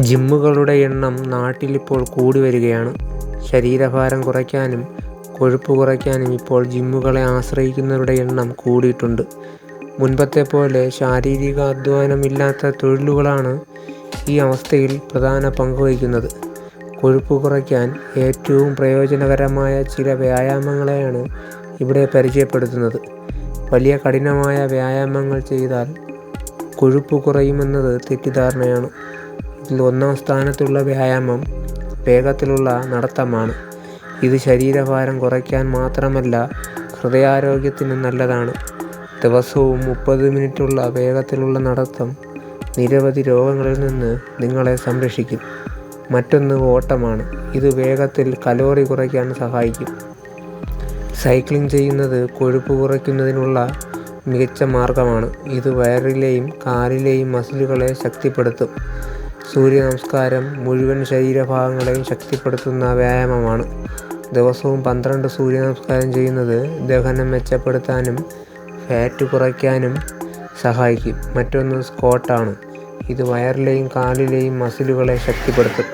ജിമ്മുകളുടെ എണ്ണം നാട്ടിലിപ്പോൾ കൂടി വരികയാണ്. ശരീരഭാരം കുറയ്ക്കാനും കൊഴുപ്പ് കുറയ്ക്കാനും ഇപ്പോൾ ജിമ്മുകളെ ആശ്രയിക്കുന്നവരുടെ എണ്ണം കൂടിയിട്ടുണ്ട്. മുൻപത്തെപ്പോലെ ശാരീരിക അധ്വാനമില്ലാത്ത തൊഴിലുകളാണ് ഈ അവസ്ഥയിൽ പ്രധാന പങ്ക് വഹിക്കുന്നത്. കൊഴുപ്പ് കുറയ്ക്കാൻ ഏറ്റവും പ്രയോജനകരമായ ചില വ്യായാമങ്ങളെയാണ് ഇവിടെ പരിചയപ്പെടുത്തുന്നത്. വലിയ കഠിനമായ വ്യായാമങ്ങൾ ചെയ്താൽ കൊഴുപ്പ് കുറയുമെന്നത് തെറ്റിദ്ധാരണയാണ്. ഇതിൽ ഒന്നാം സ്ഥാനത്തുള്ള വ്യായാമം വേഗത്തിലുള്ള നടത്തമാണ്. ഇത് ശരീരഭാരം കുറയ്ക്കാൻ മാത്രമല്ല, ഹൃദയാരോഗ്യത്തിനും നല്ലതാണ്. ദിവസവും 30 മിനിറ്റുള്ള വേഗത്തിലുള്ള നടത്തം നിരവധി രോഗങ്ങളിൽ നിന്ന് നിങ്ങളെ സംരക്ഷിക്കും. മറ്റൊന്ന് ഓട്ടമാണ്. ഇത് വേഗത്തിൽ കലോറി കുറയ്ക്കാൻ സഹായിക്കും. സൈക്ലിംഗ് ചെയ്യുന്നത് കൊഴുപ്പ് കുറയ്ക്കുന്നതിനുള്ള മികച്ച മാർഗമാണ്. ഇത് വയറിലെയും കാലിലെയും മസിലുകളെ ശക്തിപ്പെടുത്തും. സൂര്യനമസ്കാരം മുഴുവൻ ശരീരഭാഗങ്ങളെയും ശക്തിപ്പെടുത്തുന്ന വ്യായാമമാണ്. ദിവസവും 12 സൂര്യനമസ്കാരം ചെയ്യുന്നത് ദഹനം മെച്ചപ്പെടുത്താനും ഫാറ്റ് കുറയ്ക്കാനും സഹായിക്കും. മറ്റൊന്ന് സ്ക്വാട്ടാണ്. ഇത് വയറിലെയും കാലിലെയും മസിലുകളെ ശക്തിപ്പെടുത്തും.